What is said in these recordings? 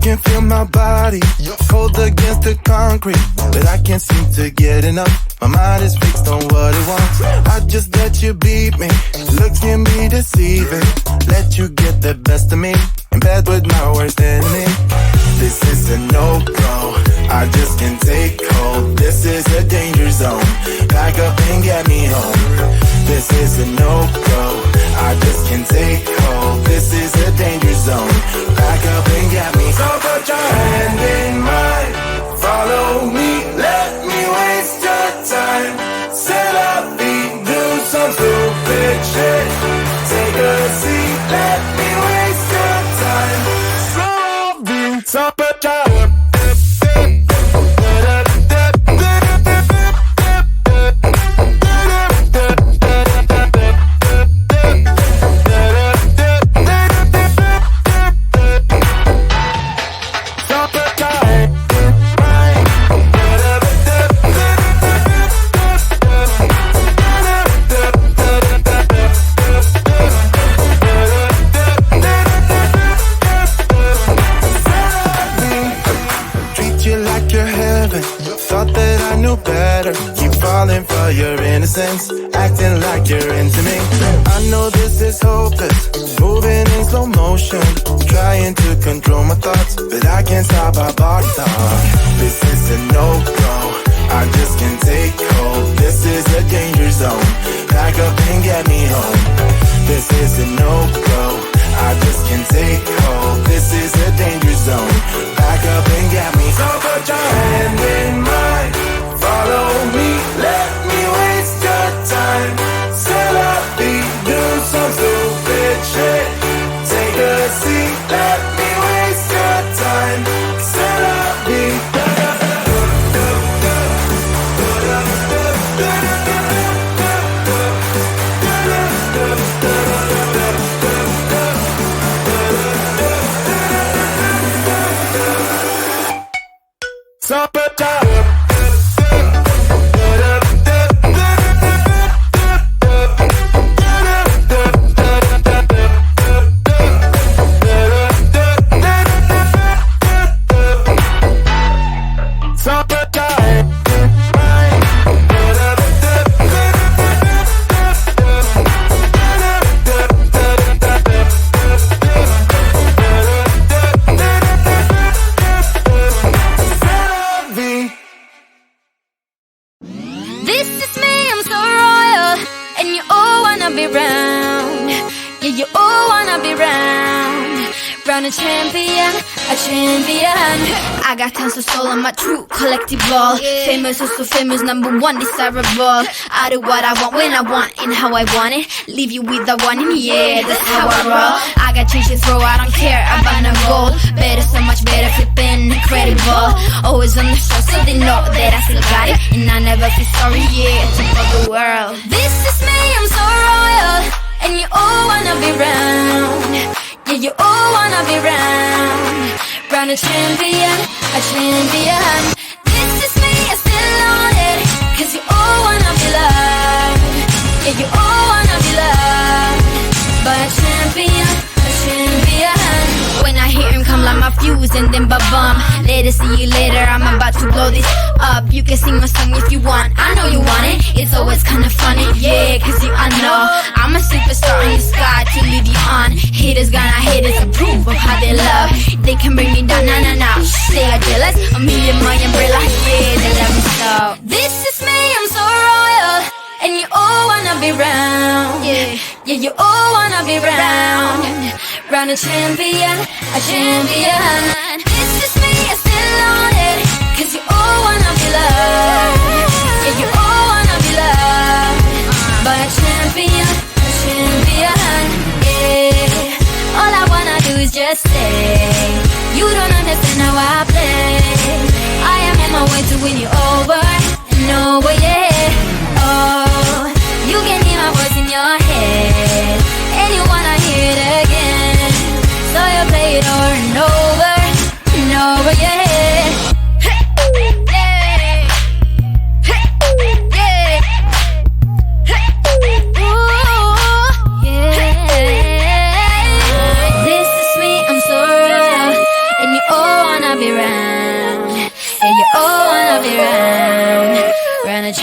can feel my body cold against the concrete, but I can't seem to get enough. My mind is fixed on what it wants. I just let you beat me. Looks can be deceiving. Let you get the best of me. In bed with my worst enemy. This is a no-go. I just can't take hold. This is a danger zone. Back up and get me home. This is a no-go. I just can't take hold. This is a danger zone. Back up and get me. So put your hand in mine. Follow me. Let me waste your time. Set up feet. Do some stupid shit. Take a seat. Let me waste your time. So put your acting like you're into me. I know this is hopeless. Moving in slow motion, trying to control my thoughts, but I can't stop our body talk. This is a no-go. I just can't take hold. This is a danger zone. Back up and get me home. This is a no-go. I just can't take hold. This is a danger zone. Back up and get me. So put your hand in mine. Follow me. Let me waste your time. Set up feet. Do some stupid shit. Take a seat. Let me waste your time. Set up feet. I got tons of soul on my true collectible. Famous, also famous, #1 desirable. I do what I want when I want and how I want it. Leave you with the one in me, yeah, that's how I roll. I got change to throw, I don't care about no gold. Better, so much better, flipping incredible. Always on the show so they know that I still got it. And I never feel sorry, yeah, to all the world. This is me, I'm so royal. And you all wanna be round. Yeah, you all wanna be round. Round a champion, a champion. This is me, I still on it. Cause you all wanna be loved. Yeah, you all wanna be loved. But a champion, a champion. When I hear him come like my fuse and then ba-bum. Later, see you later, I'm about to blow this up. You can sing my song if you want, I know you want it. It's always kinda funny, yeah, cause you I know I'm a superstar in the sky to lead you on. Haters gonna hate us, approve of how they love. They can bring me down, nah, nah, nah. They are jealous, a million my umbrella, yeah, they love me so. This is me, I'm so royal. And you all wanna be round. Yeah, yeah, you all wanna be round. Round a champion, a champion. This is me, I still on it. Cause you all wanna be loved. Yeah, you all wanna be loved. But a champion, yeah. All I wanna do is just stay. You don't understand how I play. I am on my way to win you over and over, yeah. Oh, you can hear my voice in your head, and you wanna hear it again. So you play it over and over and over, yeah. Oh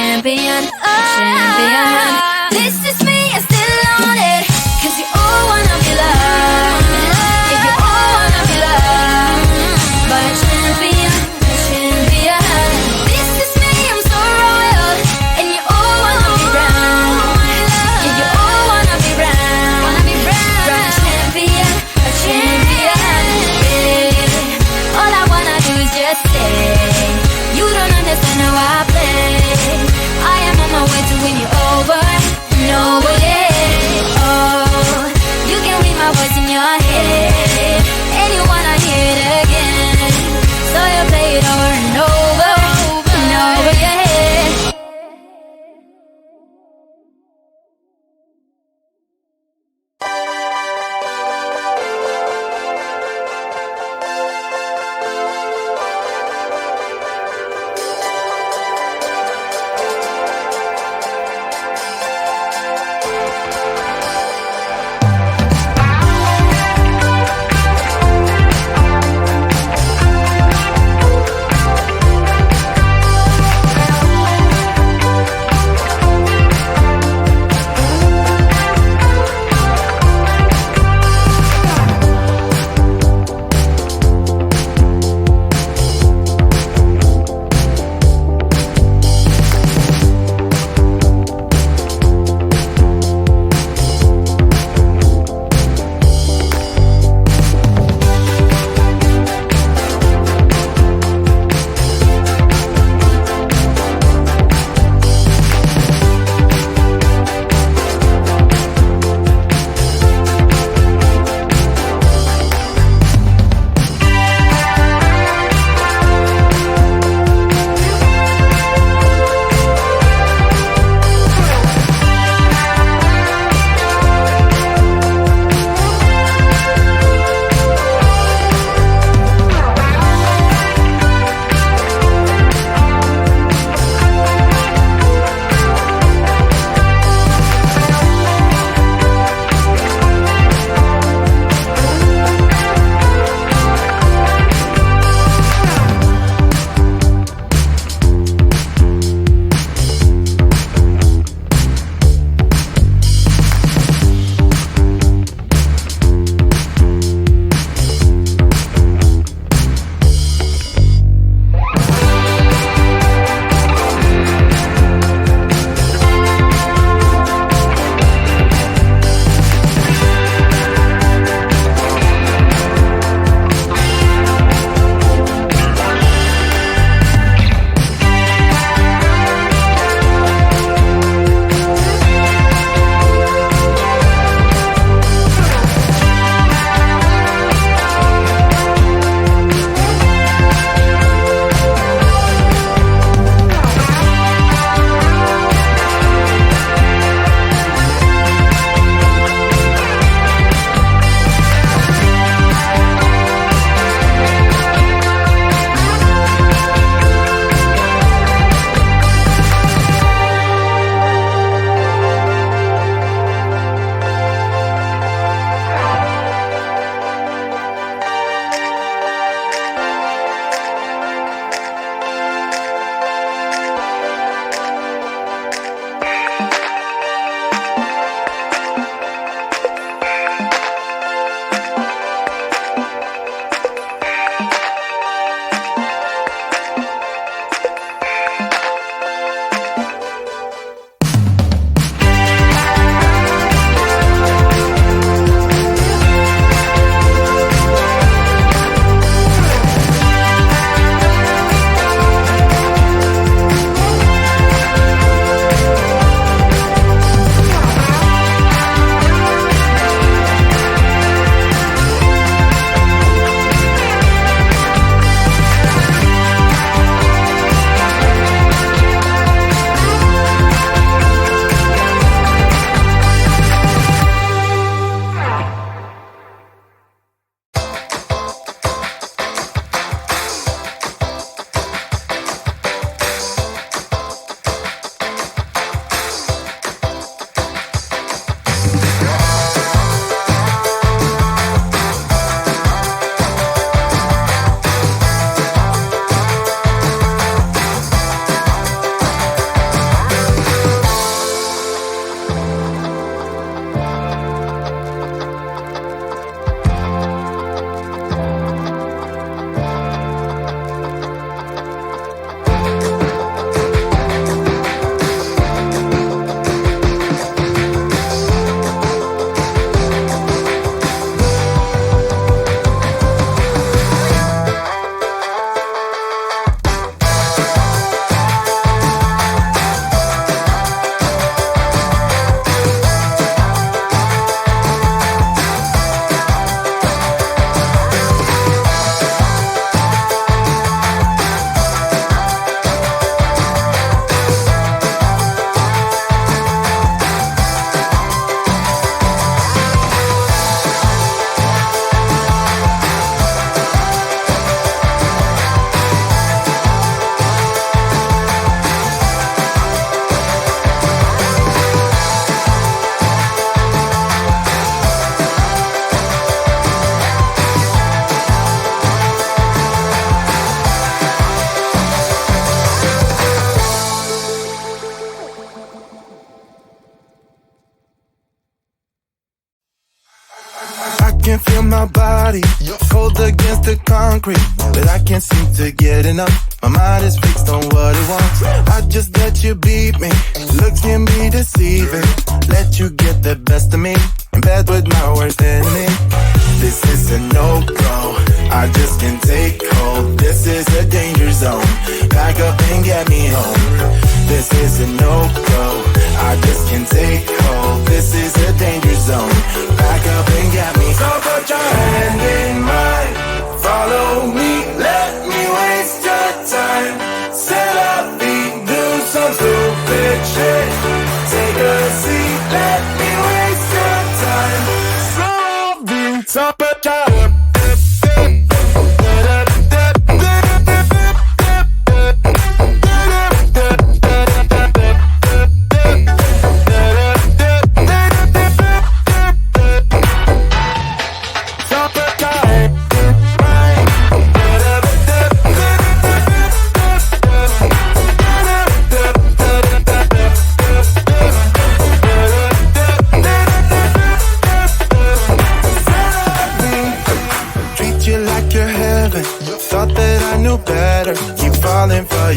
champion, a champion. This is me, I still on it, 'cause you all wanna be loved. Yeah, you all wanna be loved by a champion, a champion. This is me, I'm so royal, and you all wanna be round. Yeah, you all wanna be round, round champion, a champion. Yeah. All I wanna do is just say, you don't understand how I play. I am on my way to win you over and over, yeah. can feel my body cold against the concrete, but I can't seem to get enough. My mind is fixed on what it wants. I just let you beat me. Looks can be deceiving. Let you get the best of me. In bed with my worst enemy. This is a no-go. I just can't take hold. This is a danger zone. Back up and get me home. This is a no-go. I just can't take hold. This is a danger zone. Back up and get me. So put your hand in mine. Follow me. Let me waste your time. Set up feet. Do some stupid shit. Take a seat. Let me waste your time. So put your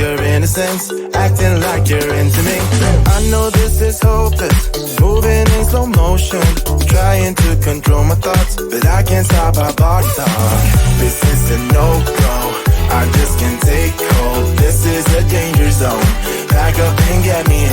your innocence, acting like you're into me. I know this is hopeless, moving in slow motion, trying to control my thoughts, but I can't stop our body talk. This is a no-go, I just can't take hold. This is a danger zone, back up and get me